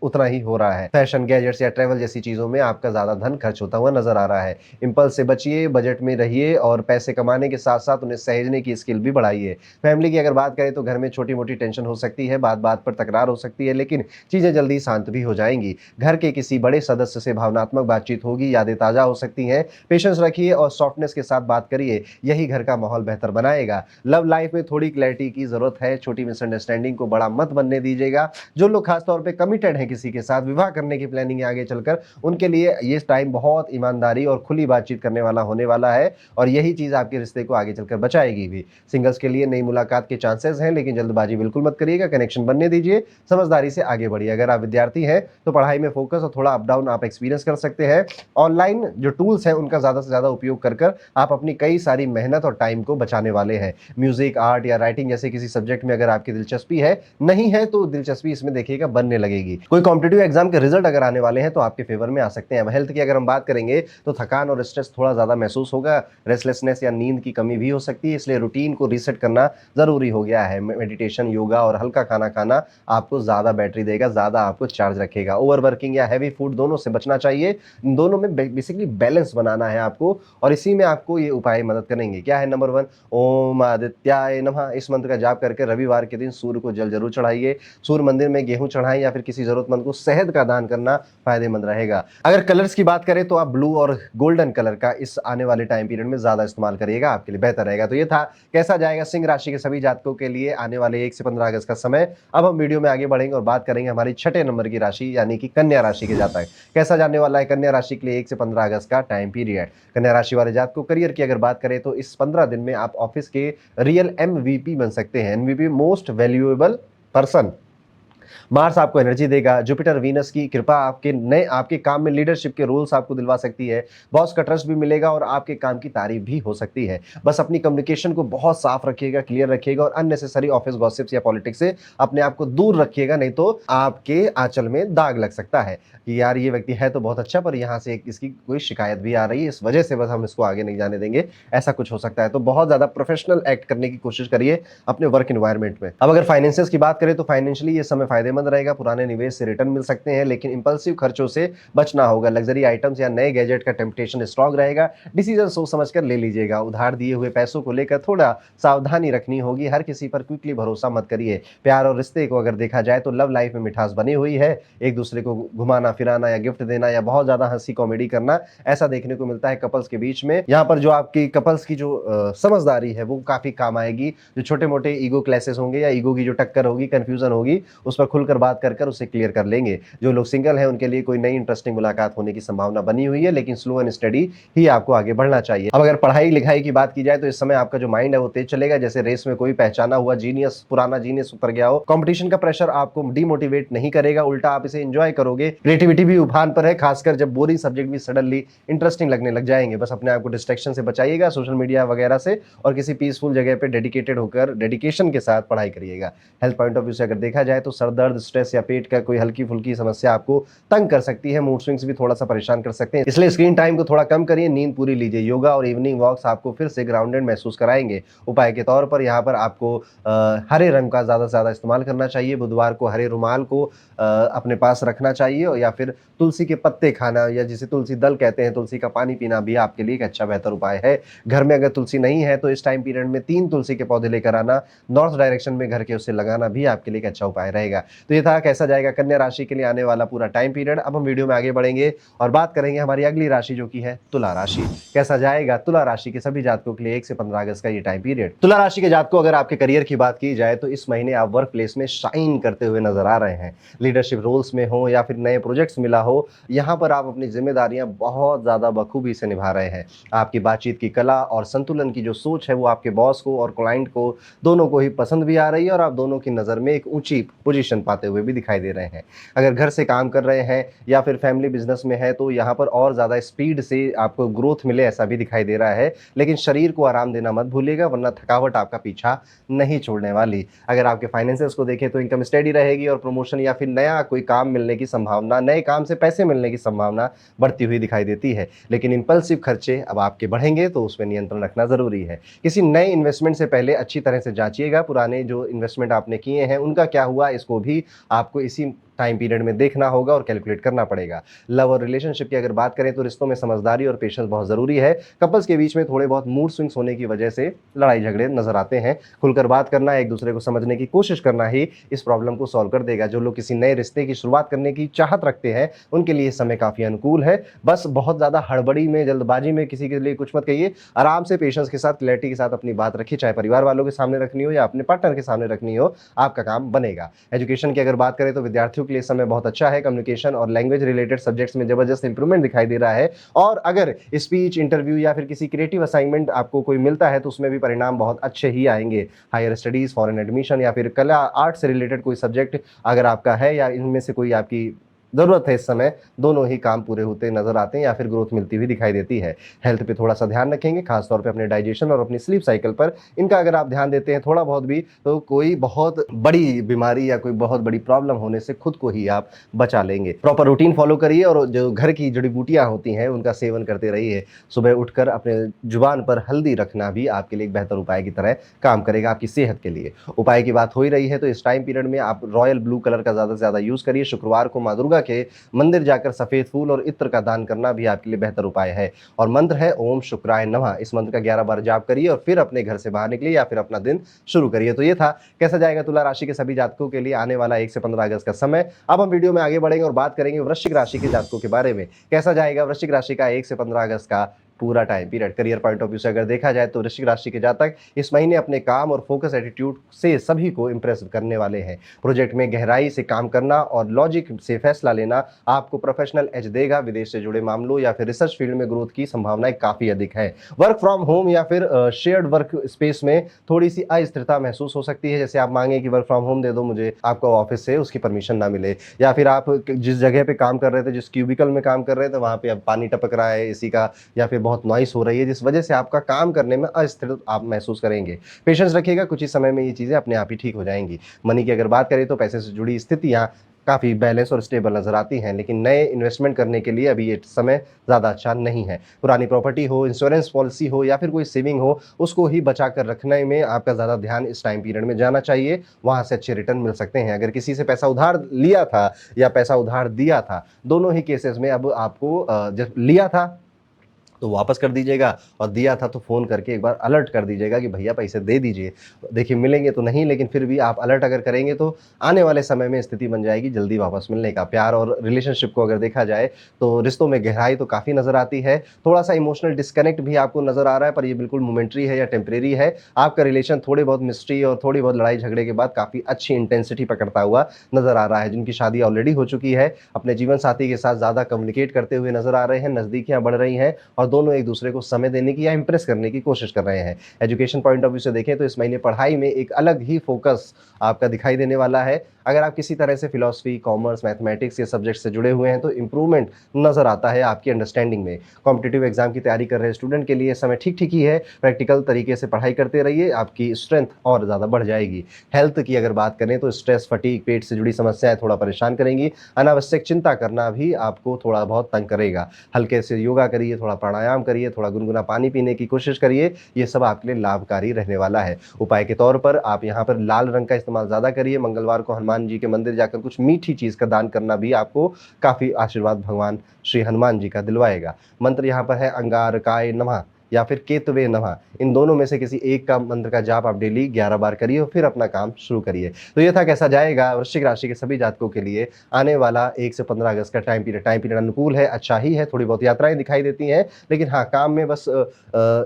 उतना ही हो रहा है। फैशन, गैजेट्स या ट्रैवल जैसी चीजों में आपका ज्यादा धन खर्च होता हुआ नजर आ रहा है। इम्पल्स से बचिए, बजट में रहिए और पैसे कमाने के साथ साथ उन्हें सहेजने की स्किल भी बढ़ाइए। फैमिली की अगर बात करें तो घर में छोटी मोटी टेंशन हो सकती है, बात बात पर तकरार हो सकती है, लेकिन चीजें जल्दी शांत भी हो जाएंगी। घर के किसी बड़े सदस्य से भावनात्मक बातचीत होगी, यादें ताजा हो सकती हैं। पेशेंस रखिए और सॉफ्टनेस के साथ बात करिए, यही घर का माहौल बेहतर बनाएगा। लव लाइफ में थोड़ी क्लैरिटी की जरूरत है, छोटी मिसअंडरस्टैंडिंग को बड़ा मत बनने दीजिएगा। जो लोग खासतौर पे कमिटेड हैं किसी के साथ, विवाह करने की प्लानिंग है आगे चलकर, उनके लिए ये टाइम बहुत ईमानदारी और खुली बातचीत करने वाला होने वाला है और यही चीज आपके रिश्ते को आगे चलकर बचाएगी भी। सिंगल्स के लिए नई मुलाकात के चांसेस हैं, लेकिन जल्दबाजी बिल्कुल मत करिएगा, कनेक्शन बनने दीजिए, समझदारी से आगे बढ़िए। अगर आप विद्यार्थी हैं तो पढ़ाई में फोकस और थोड़ा अप डाउन आप एक्सपीरियंस कर सकते हैं। ऑनलाइन जो टूल्स हैं उनका ज्यादा से ज्यादा उपयोग कर आप अपनी कई सारी मेहनत और टाइम को बचाने वाले हैं। म्यूजिक, आर्ट या राइटिंग जैसे किसी सब्जेक्ट में अगर आपकी दिलचस्पी है, नहीं है तो दिलचस्पी इसमें देखिएगा बनने लगेगी। कोई कॉम्पिटिटिव एग्जाम के रिजल्ट अगर आने वाले हैं तो आपके फेवर में आ सकते हैं। हेल्थ की अगर हम बात करेंगे तो थकान और स्ट्रेस थोड़ा ज्यादा महसूस होगा, रेस्टलेसनेस या नींद की कमी भी हो सकती है, इसलिए रूटीन को रीसेट करना जरूरी हो गया है। मेडिटेशन, योगा और हल्का खाना खाना आपको ज्यादा बैटरी देगा, ज्यादा आपको चार्ज रखेगा। ओवरवर्किंग या हैवी फूड दोनों से बचना चाहिए। दोनों में बेसिकली बैलेंस बनाना है आपको और इसी में आपको ये उपाय मदद करेंगे। क्या है? नंबर 1, ओम आदित्याय नमः। इस मंत्र का जाप करके रविवार के दिन सूर्य को जल जरूर चढ़ाइए। सूर्य मंदिर में गेहूं चढ़ाएं या फिर किसी जरूरतमंद को शहद का दान करना फायदेमंद रहेगा। अगर कलर्स की बात करें तो आप ब्लू और गोल्डन कलर का इस आने वाले टाइम पीरियड में ज्यादा इस्तेमाल करिएगा, आपके लिए बेहतर रहेगा। तो ये था कैसा जाएगा सिंह राशि के सभी जातकों के लिए आने वाले 1 से 15 अगस्त का समय। अब हम वीडियो में आगे बढ़ेंगे और बात करेंगे हमारी 6ठे नंबर की राशि यानी कि कन्या राशि के जातक। कैसा जाने वाला है कन्या राशि के लिए 1 से 15 अगस्त का टाइम पीरियड। कन्या राशि वाले जातक को करियर की अगर बात करें तो इस 15 दिन में आप ऑफिस के रियल MVP बन सकते हैं। MVP, most valuable person. Mars आपको एनर्जी देगा। जुपिटर, वीनस की कृपा आपके काम में लीडरशिप के रोल्स आपको दिलवा सकती है। बॉस का ट्रस्ट भी मिलेगा और आपके काम की तारीफ भी हो सकती है। बस अपनी कम्युनिकेशन को बहुत साफ रखिएगा, क्लियर रखिएगा और अननेसेसरी ऑफिस गॉसिप्स या पॉलिटिक्स से अपने आप को दूर रखिएगा, नहीं तो आपके आंचल में दाग लग सकता है कि यार ये व्यक्ति है तो बहुत अच्छा पर यहाँ से इसकी कोई शिकायत भी आ रही है, इस वजह से बस हम इसको आगे नहीं जाने देंगे, ऐसा कुछ हो सकता है। तो बहुत ज्यादा प्रोफेशनल एक्ट करने की कोशिश करिए अपने वर्क एनवायरनमेंट में। अब अगर फाइनेंसेस की बात करें तो फाइनेंशियली ये समय फायदेमंद रहेगा। पुराने निवेश से रिटर्न मिल सकते हैं, लेकिन इंपल्सिव खर्चों से बचना होगा। लग्जरी आइटम्स या नए गैजेट का टेम्पटेशन स्ट्रांग रहेगा। डिसीजन सोच समझकर ले लीजिएगा। उधार दिए हुए पैसों को लेकर थोड़ा सावधानी रखनी होगी। हर किसी पर क्विकली भरोसा मत करिए। प्यार और रिश्ते को अगर देखा जाए तो लव लाइफ में मिठास बनी हुई है। एक दूसरे को घुमाना फिराना या गिफ्ट देना या बहुत ज्यादा हंसी कॉमेडी करना, ऐसा देखने को मिलता है कपल्स के बीच में। यहाँ पर जो आपकी कपल्स की जो समझदारी है वो काफी काम आएगी। जो छोटे मोटे ईगो क्लैसेस होंगे या ईगो की जो टक्कर होगी, कंफ्यूजन होगी, उस पर खुलकर बात कर उसे क्लियर कर लेंगे। जो लोग सिंगल हैं उनके लिए कोई नई इंटरेस्टिंग मुलाकात होने की संभावना बनी हुई है, लेकिन स्लो एंड स्टडी ही आपको आगे बढ़ना चाहिए। अब अगर पढ़ाई लिखाई की बात की जाए तो इस समय आपका जो माइंड है वो तेज चलेगा, जैसे रेस में कोई पहचाना हुआ जीनियस, पुराना जीनियस उतर गया हो। कंपटीशन का प्रेशर आपको डिमोटिवेट नहीं करेगा, उल्टा आप इसे एंजॉय करोगे। क्रिएटिविटी भी उफान पर है, खासकर जब बोरिंग सब्जेक्ट भी सडनली इंटरेस्टिंग लगने लग जाएंगे। बस अपने आप को डिस्ट्रैक्शन से बचाइएगा, सोशल मीडिया वगैरह से, और किसी पीसफुल जगह पे डेडिकेटेड होकर डेडिकेशन के साथ पढ़ाई करिएगा। हेल्थ पॉइंट ऑफ व्यू से अगर देखा जाए तो सर दर्द, स्ट्रेस या पेट का कोई हल्की फुल्की समस्या आपको तंग कर सकती है। मूड स्विंग्स भी थोड़ा सा परेशान कर सकते हैं, इसलिए स्क्रीन टाइम को थोड़ा कम करिए, नींद पूरी लीजिए। योगा और इवनिंग वॉक्स आपको फिर से ग्राउंडेड महसूस कराएंगे। उपाय के तौर पर यहाँ पर आपको हरे रंग का ज्यादा से ज्यादा इस्तेमाल करना चाहिए। बुधवार को हरे रुमाल को अपने पास रखना चाहिए, या फिर तुलसी के पत्ते खाना, या जिसे तुलसी दल कहते हैं, तुलसी का पानी पीना भी आपके लिए एक अच्छा बेहतर उपाय है। घर में अगर तुलसी नहीं है तो इस टाइम पीरियड में 3 तुलसी के पौधे लेकर आना, नॉर्थ डायरेक्शन में घर के उसे लगाना भी आपके लिए एक अच्छा उपाय रहेगा। तो ये था कैसा जाएगा कन्या राशि के लिए आने वाला पूरा टाइम पीरियड। अब हम वीडियो में आगे बढ़ेंगे और बात करेंगे हमारी अगली राशि जो कि है तुला राशि। कैसा जाएगा तुला राशि के सभी जातकों के लिए 1 से 15 अगस्त का ये टाइम पीरियड। तुला राशि के जातकों अगर आपके करियर की बात की जाए तो इस महीने आप वर्क प्लेस में शाइन करते हुए नजर आ रहे हैं। लीडरशिप रोल्स में हो या फिर नए प्रोजेक्ट्स मिला हो, यहाँ पर आप अपनी जिम्मेदारियां बहुत ज्यादा बखूबी से निभा रहे हैं। आपकी बातचीत की कला और संतुलन की जो सोच है वो आपके बॉस को और क्लाइंट को दोनों को ही पसंद भी आ रही है और आप दोनों की नजर में एक ऊंची पोजीशन रिकग्निशन पाते हुए भी दिखाई दे रहे हैं। अगर घर से काम कर रहे हैं या फिर फैमिली बिजनेस में है तो यहाँ पर और ज़्यादा स्पीड से आपको ग्रोथ मिले ऐसा भी दिखाई दे रहा है। लेकिन शरीर को आराम देना मत भूलिएगा, वरना थकावट आपका पीछा नहीं छोड़ने वाली। अगर आपके फाइनेंसेस को देखें तो इनकम स्टेडी रहेगी और प्रमोशन या फिर नया कोई काम मिलने की संभावना, नए काम से पैसे मिलने की संभावना बढ़ती हुई दिखाई देती है। लेकिन इंपल्सिव खर्चे अब आपके बढ़ेंगे तो उसमें नियंत्रण रखना ज़रूरी है। किसी नए इन्वेस्टमेंट से पहले अच्छी तरह से जांचिएगा, पुराने जो इन्वेस्टमेंट आपने किए हैं उनका क्या हुआ, इसको भी आपको इसी टाइम पीरियड में देखना होगा और कैलकुलेट करना पड़ेगा। लव और रिलेशनशिप की अगर बात करें तो रिश्तों में समझदारी और पेशेंस बहुत ज़रूरी है। कपल्स के बीच में थोड़े बहुत मूड स्विंग्स होने की वजह से लड़ाई झगड़े नजर आते हैं। खुलकर बात करना, एक दूसरे को समझने की कोशिश करना ही इस प्रॉब्लम को सॉल्व कर देगा। जो लोग किसी नए रिश्ते की शुरुआत करने की चाहत रखते हैं उनके लिए समय काफ़ी अनुकूल है। बस बहुत ज़्यादा हड़बड़ी में, जल्दबाजी में किसी के लिए कुछ मत कहिए। आराम से, पेशेंस के साथ, क्लैरिटी के साथ अपनी बात रखिए, चाहे परिवार वालों के सामने रखनी हो या अपने पार्टनर के सामने रखनी हो, आपका काम बनेगा। एजुकेशन की अगर बात करें तो विद्यार्थियों के लिए समय बहुत अच्छा है। कम्युनिकेशन और लैंग्वेज रिलेटेड सब्जेक्ट्स में जबरदस्त इंप्रूवमेंट दिखाई दे रहा है। और अगर स्पीच, इंटरव्यू या फिर किसी क्रिएटिव असाइनमेंट आपको कोई मिलता है तो उसमें भी परिणाम बहुत अच्छे ही आएंगे। हायर स्टडीज, फॉरेन एडमिशन या फिर कला, आर्ट से रिलेटेड कोई सब्जेक्ट अगर आपका है या इनमें से कोई आपकी ज़रूरत है इस समय, दोनों ही काम पूरे होते नजर आते हैं या फिर ग्रोथ मिलती हुई दिखाई देती है। हेल्थ पे थोड़ा सा ध्यान रखेंगे, खासतौर पे अपने डाइजेशन और अपनी स्लीप साइकिल पर। इनका अगर आप ध्यान देते हैं थोड़ा बहुत भी तो कोई बहुत बड़ी बीमारी या कोई बहुत बड़ी प्रॉब्लम होने से खुद को ही आप बचा लेंगे। प्रॉपर रूटीन फॉलो करिए और जो घर की जड़ी बूटियाँ होती हैं उनका सेवन करते रहिए। सुबह उठकर अपने जुबान पर हल्दी रखना भी आपके लिए एक बेहतर उपाय की तरह काम करेगा आपकी सेहत के लिए। उपाय की बात हो ही रही है तो इस टाइम पीरियड में आप रॉयल ब्लू कलर का ज़्यादा से ज़्यादा यूज़ करिए। शुक्रवार को माँ दुर्गा के मंदिर जाकर सफेद फूल और इत्र का दान करना भी आपके लिए बेहतर उपाय है। और मंत्र है ओम शुक्राय नमः। इस मंत्र का 11 बार जाप करिए और फिर अपने घर से बाहर निकलिए या फिर अपना दिन शुरू करिए। तो ये था कैसा जाएगा तुला राशि के सभी जातकों के लिए आने वाला 1 से 15 अगस्त का समय। अब हम वीडियो में आगे बढ़ेंगे और बात करेंगे वृश्चिक राशि के जातकों के बारे में। कैसा जाएगा वृश्चिक राशि का 1 से 15 अगस्त का पूरा time period. Career point of view से अगर देखा जाए तो वृश्चिक राशि के जातक इस महीने अपने काम और फोकस एटीट्यूड से सभी को इंप्रेस करने वाले हैं। प्रोजेक्ट में गहराई से काम करना और लॉजिक से फैसला लेना आपको प्रोफेशनल एज देगा। विदेश से जुड़े मामलों या फिर रिसर्च फील्ड में ग्रोथ की संभावनाएं काफी अधिक है। वर्क फ्रॉम होम या फिर शेयर्ड वर्क स्पेस में थोड़ी सी अस्थिरता महसूस हो सकती है। जैसे आप मांगे कि वर्क फ्रॉम होम दे दो मुझे, आपको ऑफिस से उसकी परमिशन ना मिले, या फिर आप जिस जगह पे काम कर रहे थे, जिस क्यूबिकल में काम कर रहे थे, वहां पे अब पानी टपक रहा है एसी का, या फिर बहुत नॉइस हो रही है जिस वजह से आपका काम करने में अस्थिर आप महसूस करेंगे। पेशेंस रखिएगा, कुछ ही समय में ये चीज़ें अपने आप ही ठीक हो जाएंगी। मनी की अगर बात करें तो पैसे से जुड़ी स्थितियां काफ़ी बैलेंस और स्टेबल नजर आती हैं, लेकिन नए इन्वेस्टमेंट करने के लिए अभी ये समय ज़्यादा अच्छा नहीं है। पुरानी प्रॉपर्टी हो, इंश्योरेंस पॉलिसी हो या फिर कोई सेविंग हो, उसको ही बचा कर रखने में आपका ज़्यादा ध्यान इस टाइम पीरियड में जाना चाहिए। वहाँ से अच्छे रिटर्न मिल सकते हैं। अगर किसी से पैसा उधार लिया था या पैसा उधार दिया था, दोनों ही केसेस में अब आपको जब लिया था तो वापस कर दीजिएगा और दिया था तो फ़ोन करके एक बार अलर्ट कर दीजिएगा कि भैया पैसे दे दीजिए। देखिए मिलेंगे तो नहीं, लेकिन फिर भी आप अलर्ट अगर करेंगे तो आने वाले समय में स्थिति बन जाएगी जल्दी वापस मिलने का। प्यार और रिलेशनशिप को अगर देखा जाए तो रिश्तों में गहराई तो काफ़ी नज़र आती है। थोड़ा सा इमोशनल डिस्कनेक्ट भी आपको नज़र आ रहा है, पर ये बिल्कुल मोमेंट्री है या टेम्परेरी है। आपका रिलेशन थोड़ी बहुत मिस्ट्री और थोड़ी बहुत लड़ाई झगड़े के बाद काफ़ी अच्छी इंटेंसिटी पकड़ता हुआ नज़र आ रहा है। जिनकी शादी ऑलरेडी हो चुकी है अपने जीवन साथी के साथ ज़्यादा कम्युनिकेट करते हुए नजर आ रहे हैं, नज़दीकियाँ बढ़ रही हैं और दोनों एक दूसरे को समय देने की या इंप्रेस करने की कोशिश कर रहे हैं। एजुकेशन पॉइंट ऑफ व्यू से देखें तो इस महीने पढ़ाई में एक अलग ही फोकस आपका दिखाई देने वाला है। अगर आप किसी तरह से फिलॉसफी, कॉमर्स, मैथमेटिक्स के सब्जेक्ट से जुड़े हुए हैं तो इंप्रूवमेंट नजर आता है आपकी अंडरस्टैंडिंग में। कॉम्पिटिटिव एग्जाम की तैयारी कर रहे स्टूडेंट के लिए समय ठीक ठीक ही है। प्रैक्टिकल तरीके से पढ़ाई करते रहिए, आपकी स्ट्रेंथ और ज़्यादा बढ़ जाएगी। हेल्थ की अगर बात करें तो स्ट्रेस, फटीग, पेट से जुड़ी समस्याएं थोड़ा परेशान करेंगी। अनावश्यक चिंता करना भी आपको थोड़ा बहुत तंग करेगा। हल्के से योगा करिए, थोड़ा प्राणायाम करिए, थोड़ा गुनगुना पानी पीने की कोशिश करिए। ये सब आपके लिए लाभकारी रहने वाला है। उपाय के तौर पर आप यहाँ पर लाल रंग का इस्तेमाल ज़्यादा करिए। मंगलवार को हनुमान जी के मंदिर जाकर कुछ मीठी चीज़ का दान करना भी आपको काफ़ी आशीर्वाद भगवान श्री हनुमान जी का दिलवाएगा। मंत्र यहाँ पर है अंगारकाय नमः या फिर केतवे नमः। इन दोनों में से किसी एक का मंत्र का जाप आप डेली 11 बार करिए और फिर अपना काम शुरू करिए। तो ये था कैसा जाएगा वृश्चिक राशि के सभी जातकों के लिए आने वाला 1 से 15 अगस्त का टाइम पीरियड। टाइम पीरियड अनुकूल है, अच्छा ही है। थोड़ी बहुत यात्राएं दिखाई देती हैं, लेकिन हाँ, काम में बस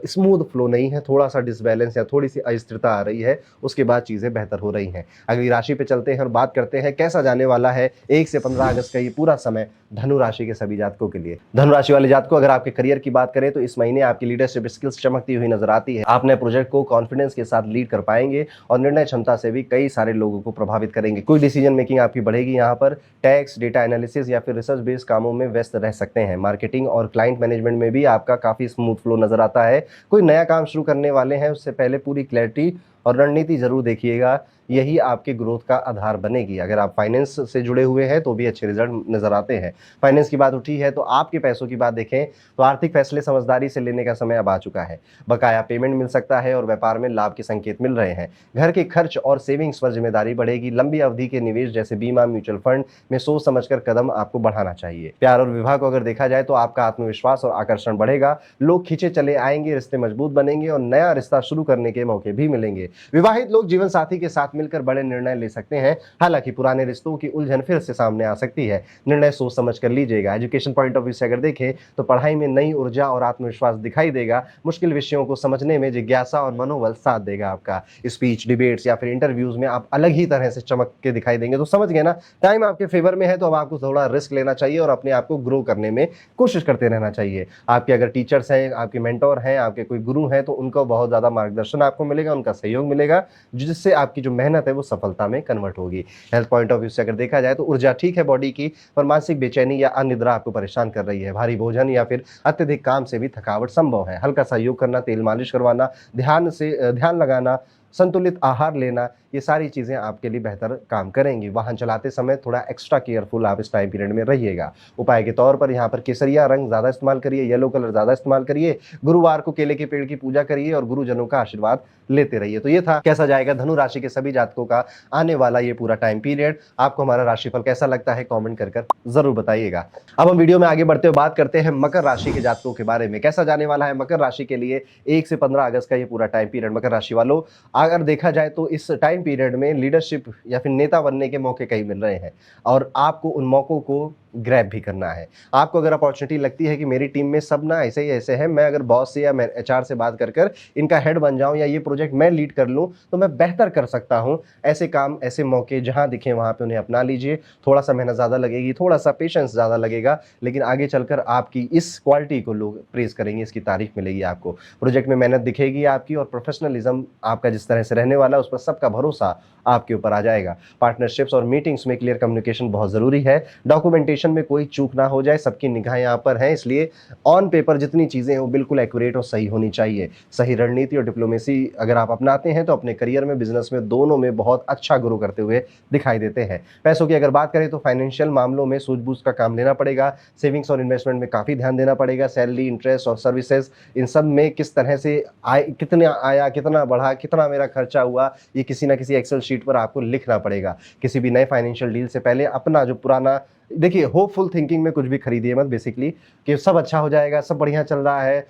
स्मूथ फ्लो नहीं है, थोड़ा सा डिसबैलेंस या थोड़ी सी अस्थिरता आ रही है। उसके बाद चीज़ें बेहतर हो रही हैं। अगली राशि पे चलते हैं और बात करते हैं कैसा जाने वाला है 1 से 15 अगस्त का ये पूरा समय धनु राशि के सभी जातकों के लिए। धनु राशि वाले जातकों, अगर आपके करियर की बात करें तो इस महीने आपकी लीडरशिप लीडरशिप स्किल्स चमकती हुई नजर आती है। आप नए प्रोजेक्ट को कॉन्फिडेंस के साथ लीड कर पाएंगे और निर्णय क्षमता से भी कई सारे लोगों को प्रभावित करेंगे। कोई डिसीजन मेकिंग आपकी बढ़ेगी। यहाँ पर टैक्स, डेटा एनालिसिस या फिर रिसर्च बेस्ड कामों में व्यस्त रह सकते हैं। मार्केटिंग और क्लाइंट मैनेजमेंट में भी आपका काफी स्मूथ फ्लो नजर आता है। कोई नया काम शुरू करने वाले हैं उससे पहले पूरी क्लैरिटी और रणनीति जरूर देखिएगा, यही आपके ग्रोथ का आधार बनेगी। अगर आप फाइनेंस से जुड़े हुए हैं तो भी अच्छे रिजल्ट नजर आते हैं। फाइनेंस की बात उठी है तो आपके पैसों की बात देखें तो आर्थिक फैसले समझदारी से लेने का समय अब आ चुका है। बकाया पेमेंट मिल सकता है और व्यापार में लाभ के संकेत मिल रहे हैं। घर के खर्च और सेविंग्स पर जिम्मेदारी बढ़ेगी। लंबी अवधि के निवेश जैसे बीमा, म्यूचुअल फंड में सोच समझकर कदम आपको बढ़ाना चाहिए। प्यार और विवाह को अगर देखा जाए तो आपका आत्मविश्वास और आकर्षण बढ़ेगा। लोग खींचे चले आएंगे, रिश्ते मजबूत बनेंगे और नया रिश्ता शुरू करने के मौके भी मिलेंगे। विवाहित लोग जीवन साथी के साथ मिलकर बड़े निर्णय ले सकते हैं। हालांकि पुराने रिश्तों की उलझन फिर से सामने आ सकती है। निर्णय सोच समझ कर लीजिएगा। एजुकेशन पॉइंट ऑफ व्यू से अगर देखें तो पढ़ाई में नई ऊर्जा और आत्मविश्वास दिखाई देगा। मुश्किल विषयों को समझने में जिज्ञासा और मनोबल साथ देगा आपका। स्पीच, डिबेट्स या फिर इंटरव्यूज में आप अलग ही तरह से चमक के दिखाई देंगे। तो समझ गए ना, टाइम आपके फेवर में है तो अब आपको थोड़ा रिस्क लेना चाहिए और अपने आप को ग्रो करने में कोशिश करते रहना चाहिए। आपके अगर टीचर्स हैं, आपके मेंटोर हैं, आपके कोई गुरु हैं तो उनका बहुत ज्यादा मार्गदर्शन आपको मिलेगा, उनका सहयोग मिलेगा, जिससे आपकी जो मेहनत है वो सफलता में कन्वर्ट होगी। हेल्थ पॉइंट ऑफ व्यू से अगर देखा जाए तो ऊर्जा ठीक है बॉडी की, पर मानसिक बेचैनी या अनिद्रा आपको परेशान कर रही है। भारी भोजन या फिर अत्यधिक काम से भी थकावट संभव है। हल्का सा योग करना, तेल मालिश करवाना, ध्यान लगाना, संतुलित आहार लेना, ये सारी चीजें आपके लिए बेहतर काम करेंगी। वाहन चलाते समय थोड़ा एक्स्ट्रा केयरफुल आप इस टाइम पीरियड में रहिएगा। उपाय के तौर पर यहाँ पर केसरिया रंग ज्यादा इस्तेमाल करिए, येलो कलर ज्यादा इस्तेमाल करिए। गुरुवार को केले के पेड़ की पूजा करिए और गुरुजनों का आशीर्वाद लेते रहिए। तो ये था कैसा जाएगा धनु राशि के सभी जातकों का आने वाला ये पूरा टाइम पीरियड। आपको हमारा राशिफल कैसा लगता है कमेंट कर जरूर बताइएगा। अब हम वीडियो में आगे बढ़ते हुए बात करते हैं मकर राशि के जातकों के बारे में। कैसा जाने वाला है मकर राशि के लिए 1 से 15 अगस्त का ये पूरा टाइम पीरियड। मकर राशि वालों, अगर देखा जाए तो इस टाइम पीरियड में लीडरशिप या फिर नेता बनने के मौके कई मिल रहे हैं और आपको उन मौकों को ग्रैब भी करना है। आपको अगर अपॉर्चुनिटी लगती है कि मेरी टीम में सब ना ऐसे ही ऐसे हैं, मैं अगर बॉस से या मैं एचआर से बात कर इनका हेड बन जाऊं या ये प्रोजेक्ट मैं लीड कर लूं तो मैं बेहतर कर सकता हूं, ऐसे काम, ऐसे मौके जहां दिखे वहां पे उन्हें अपना लीजिए। थोड़ा सा मेहनत ज्यादा लगेगी, थोड़ा सा पेशेंस ज्यादा लगेगा, लेकिन आगे चलकर आपकी इस क्वालिटी को लोग प्रेज करेंगे, इसकी तारीफ मिलेगी आपको। प्रोजेक्ट में मेहनत दिखेगी आपकी और प्रोफेशनलिज्म आपका जिस तरह से रहने वाला है उस पर सबका भरोसा आपके ऊपर आ जाएगा। पार्टनरशिप्स और मीटिंग्स में क्लियर कम्युनिकेशन बहुत जरूरी है। डॉक्यूमेंटेशन में कोई चूक ना हो जाए, सबकी निगाह यहाँ पर है, इसलिए ऑन पेपर जितनी चीजें वो बिल्कुल एक्यूरेट और सही होनी चाहिए। सही रणनीति और डिप्लोमेसी अगर आप अपनाते हैं तो अपने करियर में, बिजनेस में, दोनों में बहुत अच्छा ग्रो करते हुए दिखाई देते हैं। पैसों की अगर बात करें तो फाइनेंशियल मामलों में सूझबूझ का काम लेना पड़ेगा। सेविंग्स और इन्वेस्टमेंट में काफी ध्यान देना पड़ेगा। सैलरी, इंटरेस्ट और सर्विसेज, इन सब में किस तरह से कितना आया, कितना बढ़ा, कितना मेरा खर्चा हुआ, ये किसी ना किसी एक्सेल शीट पर आपको लिखना पड़ेगा। किसी भी नए फाइनेंशियल डील से पहले अपना जो पुराना, देखिए होपफुल थिंकिंग में कुछ भी खरीदिए मत बेसिकली, कि सब अच्छा हो जाएगा, सब बढ़िया चल रहा है।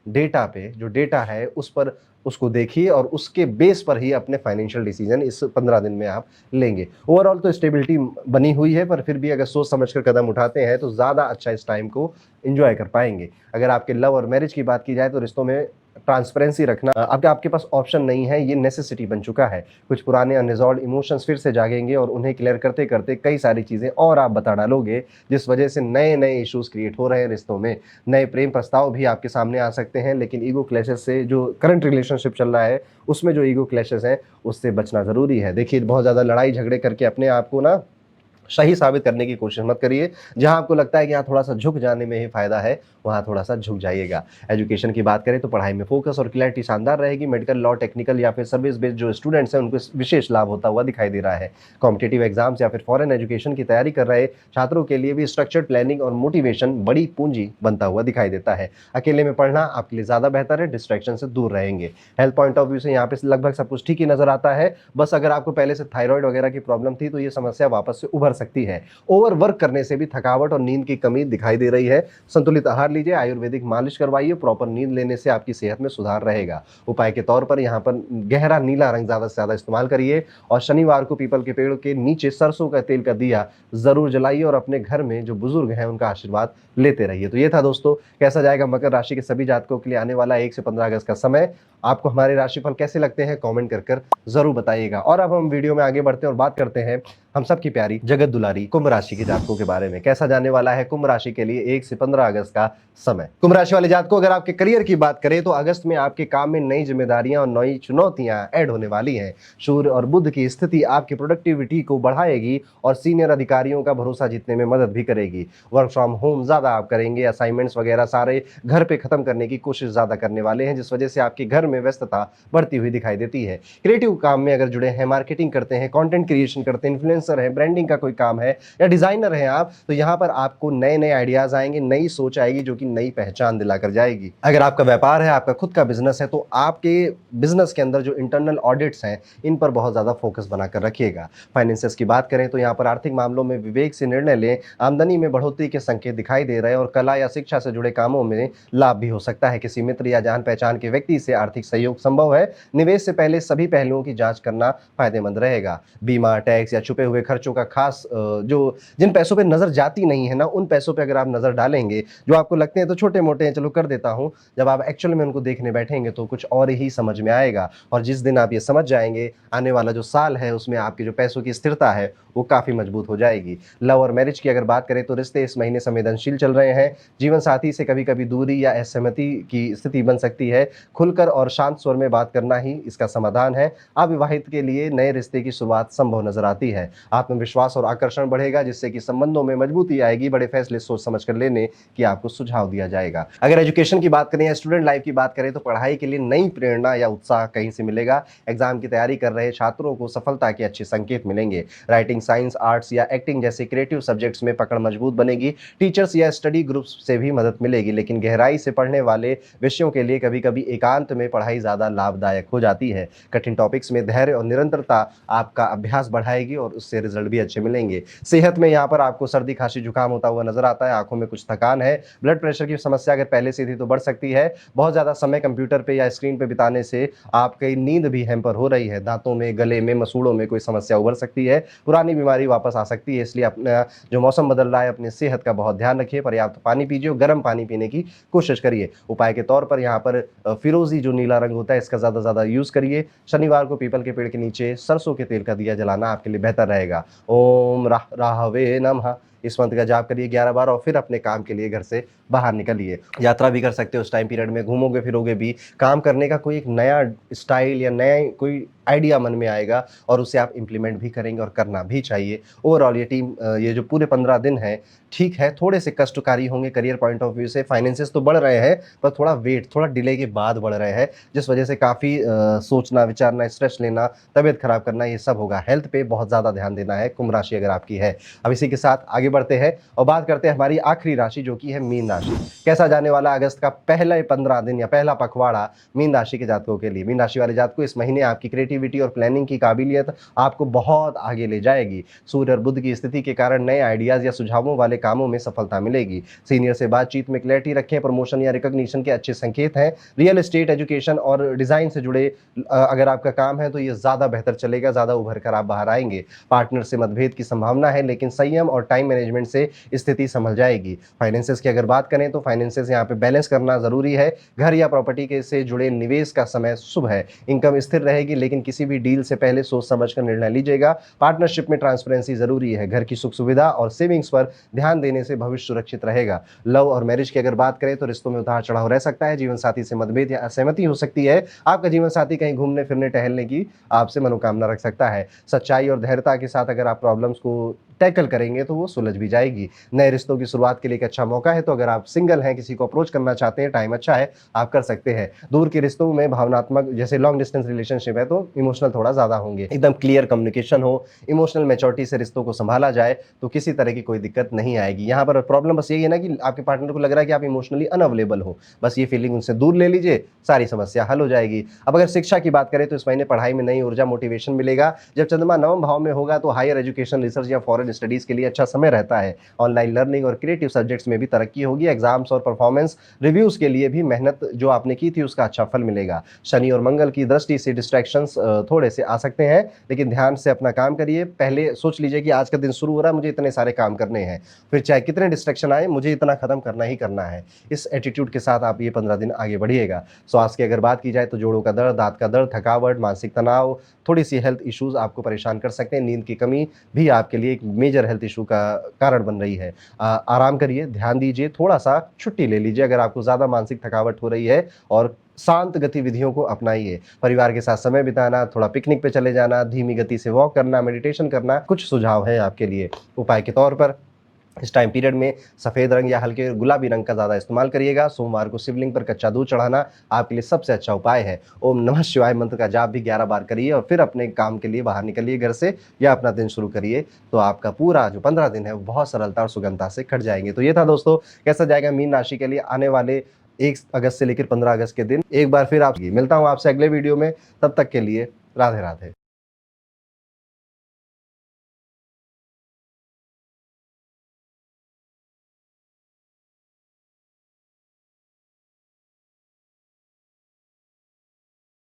डेटा पे जो डेटा है उस पर उसको देखिए और उसके बेस पर ही अपने फाइनेंशियल डिसीजन इस 15 दिन में आप लेंगे। ओवरऑल तो स्टेबिलिटी बनी हुई है, पर फिर भी अगर सोच समझकर कदम उठाते हैं तो ज़्यादा अच्छा इस टाइम को एंजॉय कर पाएंगे। अगर आपके लव और मैरिज की बात की जाए तो रिश्तों में ट्रांसपेरेंसी रखना अब आपके पास ऑप्शन नहीं है, ये नेसेसिटी बन चुका है। कुछ पुराने अनरिजॉल्व इमोशंस फिर से जागेंगे और उन्हें क्लियर करते करते कई सारी चीज़ें और आप बता डालोगे, जिस वजह से नए नए इश्यूज क्रिएट हो रहे हैं रिश्तों में। नए प्रेम प्रस्ताव भी आपके सामने आ सकते हैं, लेकिन ईगो क्लैशेस से, जो करंट रिलेशनशिप चल रहा है उसमें जो ईगो क्लैशेस हैं उससे बचना ज़रूरी है। देखिए बहुत ज़्यादा लड़ाई झगड़े करके अपने आप को ना सही साबित करने की कोशिश मत करिए। जहां आपको लगता है कि यहाँ थोड़ा सा झुक जाने में ही फायदा है, वहां थोड़ा सा झुक जाइएगा। एजुकेशन की बात करें तो पढ़ाई में फोकस और क्लैरिटी शानदार रहेगी। मेडिकल, लॉ, टेक्निकल या फिर सर्विस बेस्ड जो स्टूडेंट्स हैं उनको विशेष लाभ होता हुआ दिखाई दे रहा है। कॉम्पिटेटिव एग्जाम्स या फिर फॉरेन एजुकेशन की तैयारी कर रहे छात्रों के लिए भी स्ट्रक्चर्ड प्लानिंग और मोटिवेशन बड़ी पूंजी बनता हुआ दिखाई देता है। अकेले में पढ़ना आपके लिए ज्यादा बेहतर है, डिस्ट्रैक्शन से दूर रहेंगे। हेल्थ पॉइंट ऑफ व्यू से यहाँ पे लगभग सब कुछ ठीक ही नजर आता है। बस अगर आपको पहले से थायराइड वगैरह की प्रॉब्लम थी तो ये समस्या वापस से उभर सकती है। ओवर वर्क करने से भी थकावट और नींद की कमी दिखाई दे रही है। संतुलित आहार लीजिए, आयुर्वेदिक मालिश करवाइए, प्रॉपर नींद लेने से आपकी सेहत में सुधार रहेगा। उपाय के तौर पर यहाँ पर गहरा नीला रंग ज्यादा से ज्यादा इस्तेमाल करिए और शनिवार को पीपल के पेड़ के नीचे सरसों का तेल का दिया जरूर जलाइए और अपने घर में जो बुजुर्ग हैं उनका आशीर्वाद लेते रहिए। तो ये था दोस्तों कैसा जाएगा मकर राशि के सभी जातकों के लिए आने वाला 1 से 15 अगस्त का समय। आपको हमारे राशिफल कैसे लगते हैं कमेंट कर जरूर बताइएगा। और अब हम वीडियो में आगे बढ़ते हैं और बात करते हैं हम सबकी प्यारी जगत दुलारी कुंभ राशि के जातकों के बारे में। कैसा जाने वाला है कुंभ राशि के लिए 1 से 15 अगस्त का समय। कुंभ राशि वाले जातकों, अगर आपके करियर की बात करें तो अगस्त में आपके काम में नई जिम्मेदारियां और नई चुनौतियां ऐड होने वाली हैं। सूर्य और बुध की स्थिति आपकी प्रोडक्टिविटी को बढ़ाएगी और सीनियर अधिकारियों का भरोसा जीतने में मदद भी करेगी। वर्क फ्रॉम होम ज्यादा आप करेंगे, असाइनमेंट्स वगैरह सारे घर पे खत्म करने की कोशिश ज्यादा करने वाले हैं, जिस वजह से आपके घर में व्यस्तता बढ़ती हुई दिखाई देती है। क्रिएटिव काम में अगर जुड़े हैं, मार्केटिंग करते हैं, कंटेंट क्रिएशन करते हैं, इन्फ्लुएंसर है, ब्रांडिंग का कोई काम है या डिजाइनर हैं आप, तो यहाँ पर आपको नए नए आइडियाज आएंगे, नई सोच आएगी जो कि नई पहचान दिलाकर जाएगी। अगर आपका व्यापार है, आपका खुद का बिजनेस है, तो आपके बिजनेस के अंदर जो इंटरनल ऑडिट्स हैं इन पर बहुत ज्यादा फोकस बनाकर रखिएगा। फाइनेंसेस की बात करें तो यहाँ पर आर्थिक मामलों में विवेक से निर्णय लें। आमदनी में बढ़ोतरी के संकेत दिखाई दे रहे हैं और कला या शिक्षा से जुड़े कामों में लाभ भी हो सकता है। किसी मित्र या जान पहचान के व्यक्ति से आर्थिक सहयोग संभव है। निवेश से पहले सभी पहलुओं की जांच करना फायदेमंद रहेगा। बीमा, टैक्स या छुपे हुए खर्चों का खास जो जिन पैसों पे नजर जाती नहीं है ना, उन पैसों पे अगर आप नजर डालेंगे, जो आपको लगते हैं तो छोटे मोटे हैं, चलो कर देता हूं, जब आप एक्चुअल में उनको देखने बैठेंगे तो कुछ और ही समझ में आएगा। और जिस दिन आप ये समझ जाएंगे, आने वाला जो साल है उसमें आपके जो पैसों की स्थिरता है वो काफी मजबूत हो जाएगी। लव और मैरिज की अगर बात करें तो रिश्ते इस महीने संवेदनशील चल रहे हैं। जीवन साथी से कभी कभी दूरी या असहमति की स्थिति बन सकती है। खुलकर और शांत स्वर में बात करना ही इसका समाधान है। अविवाहित के लिए नए रिश्ते की शुरुआत संभव नजर आती है। आत्मविश्वास और आकर्षण बढ़ेगा, जिससे कि संबंधों में मजबूती आएगी। बड़े फैसले सोच समझ कर लेने की आपको सुझाव दिया जाएगा। अगर एजुकेशन की बात करें या स्टूडेंट लाइफ की बात करें तो पढ़ाई के लिए नई प्रेरणा या उत्साह कहीं से मिलेगा। एग्जाम की तैयारी कर रहे छात्रों को सफलता के अच्छे संकेत मिलेंगे। राइटिंग, साइंस, आर्ट्स या एक्टिंग जैसे क्रिएटिव सब्जेक्ट्स में पकड़ मजबूत बनेगी। टीचर्स या स्टडी ग्रुप्स से भी मदद मिलेगी, लेकिन गहराई से पढ़ने वाले विषयों के लिए कभी कभी एकांत में पढ़ाई ज्यादा लाभदायक हो जाती है। कठिन टॉपिक्स में धैर्य और निरंतरता आपका अभ्यास बढ़ाएगी और उससे रिजल्ट भी अच्छे मिलेंगे। सेहत में यहाँ पर आपको सर्दी, खांसी, जुकाम होता हुआ नजर आता है। आंखों में कुछ थकान है। ब्लड प्रेशर की समस्या अगर पहले से थी तो बढ़ सकती है। बहुत ज्यादा समय कंप्यूटर पे या स्क्रीन पे बिताने से आपकी नींद भी हैम्पर हो रही है। दांतों में, गले में, मसूड़ों में कोई समस्या उभर सकती है। पुरानी बीमारी वापस आ सकती है, इसलिए अपना जो मौसम बदल रहा है अपनी सेहत का बहुत ध्यान रखिए। पर्याप्त पानी पीजिए, गर्म पानी पीने की कोशिश करिए। उपाय के तौर पर यहाँ पर फिरोजी जो नीला रंग होता है इसका ज्यादा यूज करिए। शनिवार को पीपल के पेड़ के नीचे सरसों के तेल का दिया जलाना आपके लिए बेहतर रहेगा। ओम राहवे नमः इस मंत्र का जाप करिए 11 बार और फिर अपने काम के लिए घर से बाहर निकलिए। यात्रा भी कर सकते हो उस टाइम पीरियड में, घूमोगे फिरोगे भी। काम करने का कोई एक नया स्टाइल या नया कोई आइडिया मन में आएगा और उसे आप इंप्लीमेंट भी करेंगे और करना भी चाहिए। ओवरऑल ये जो पूरे 15 दिन है ठीक है, थोड़े से कष्टकारी होंगे करियर पॉइंट ऑफ व्यू से। फाइनेंसेस तो बढ़ रहे हैं पर थोड़ा डिले के बाद बढ़ रहे हैं, जिस वजह से काफ़ी सोचना, विचारना, स्ट्रेस लेना, तबियत खराब करना, ये सब होगा। हेल्थ पे बहुत ज़्यादा ध्यान देना है कुंभ राशि अगर आपकी है। अब इसी के साथ आगे बढ़ते हैं और बात करते हैं हमारी आखिरी राशि जो कि है मीन राशि। कैसा जाने वाला अगस्त का पहले 15 दिन या पहला पखवाड़ा मीन राशि के जातकों के लिए। मीन राशि वाले जातकों, इस महीने आपकी क्रिएटिविटी और प्लानिंग की काबिलियत आपको बहुत आगे ले जाएगी। सूर्य और बुध की स्थिति के कारण नए आइडियाज या सुझावों वाले कामों में सफलता मिलेगी। सीनियर से बातचीत में क्लैरिटी रखें। प्रमोशन या रिकॉग्निशन के अच्छे संकेत हैं। रियल एस्टेट, एजुकेशन और डिजाइन से जुड़े अगर आपका काम है तो ये ज्यादा बेहतर चलेगा, ज्यादा उभर कर आप बाहर आएंगे। पार्टनर से मतभेद की संभावना है, लेकिन संयम और टाइम मैनेजमेंट से स्थिति संभल जाएगी। फाइनेंसेस की अगर बात करें तो फाइनेंसेस यहाँ पे बैलेंस करना जरूरी है। घर या प्रॉपर्टी के से जुड़े निवेश का समय शुभ है। इनकम स्थिर रहेगी, लेकिन किसी भी डील से पहले सोच समझ कर निर्णय लीजिएगा। पार्टनरशिप में ट्रांसपेरेंसी जरूरी है। घर की सुख सुविधा और सेविंग्स पर ध्यान देने से भविष्य सुरक्षित रहेगा। लव और मैरिज की अगर बात करें तो रिश्तों में उतार चढ़ाव रह सकता है। जीवन साथी से मतभेद या असहमति हो सकती है। आपका जीवन साथी कहीं घूमने फिरने टहलने की आपसे मनोकामना रख सकता है। सच्चाई और धैर्यता के साथ अगर आप प्रॉब्लम्स को टैकल करेंगे तो वो सुलझ भी जाएगी। नए रिश्तों की शुरुआत के लिए एक अच्छा मौका है, तो अगर आप सिंगल हैं, किसी को अप्रोच करना चाहते हैं, टाइम अच्छा है, आप कर सकते हैं। दूर के रिश्तों में भावनात्मक, जैसे लॉन्ग डिस्टेंस रिलेशनशिप है तो इमोशनल थोड़ा ज्यादा होंगे। एकदम क्लियर कम्युनिकेशन हो, इमोशनल मैच्योरिटी से रिश्तों को संभाला जाए तो किसी तरह की कोई दिक्कत नहीं आएगी। यहाँ पर प्रॉब्लम बस यही है ना कि आपके पार्टनर को लग रहा है कि आप इमोशनली अनअवेलेबल हो, बस ये फीलिंग उनसे दूर ले लीजिए, सारी समस्या हल हो जाएगी। अब अगर शिक्षा की बात करें तो इस महीने पढ़ाई में नई ऊर्जा, मोटिवेशन मिलेगा। जब चंद्रमा नवम भाव में होगा तो हायर एजुकेशन, रिसर्च या फॉरेन रिलेटेड स्टडीज के लिए अच्छा समय रहता है। ऑनलाइन लर्निंग और क्रिएटिव सब्जेक्ट्स में भी तरक्की होगी। एग्जाम्स और परफॉर्मेंस रिव्यूज के लिए भी मेहनत जो आपने की थी उसका अच्छा फल मिलेगा। शनि और मंगल की दृष्टि से डिस्ट्रैक्शंस थोड़े से आ सकते हैं, लेकिन ध्यान से अपना काम करिए। पहले सोच लीजिए कि आज का दिन शुरू हो रहा है, मुझे इतने सारे काम करने हैं, फिर चाहे कितने डिस्ट्रैक्शन आए मुझे इतना खत्म करना ही करना है। इस एटीट्यूड के साथ आप ये 15 दिन आगे बढ़िएगा। स्वास्थ्य की अगर बात की जाए तो जोड़ों का दर्द, दांत का दर्द, थकावट, मानसिक तनाव, थोड़ी सी हेल्थ इश्यूज आपको परेशान कर सकते हैं। नींद की कमी भी आपके लिए एक मेजर हेल्थ इशू का कारण बन रही है। आराम करिए, ध्यान दीजिए, थोड़ा सा छुट्टी ले लीजिए अगर आपको ज़्यादा मानसिक थकावट हो रही है, और शांत गतिविधियों को अपनाइए। परिवार के साथ समय बिताना, थोड़ा पिकनिक पे चले जाना, धीमी गति से वॉक करना, मेडिटेशन करना कुछ सुझाव हैं आपके लिए। उपाय के तौर पर इस टाइम पीरियड में सफ़ेद रंग या हल्के गुलाबी रंग का ज़्यादा इस्तेमाल करिएगा। सोमवार को शिवलिंग पर कच्चा दूध चढ़ाना आपके लिए सबसे अच्छा उपाय है। ओम नमः शिवाय मंत्र का जाप भी 11 बार करिए और फिर अपने काम के लिए बाहर निकलिए घर से या अपना दिन शुरू करिए। तो आपका पूरा जो 15 दिन है वो बहुत सरलता और सुगमता से कट जाएंगे। तो ये था दोस्तों, कैसा जाएगा मीन राशि के लिए आने वाले 1 अगस्त से लेकर 15 अगस्त के दिन। एक बार फिर आप मिलता हूँ आपसे अगले वीडियो में, तब तक के लिए राधे राधे।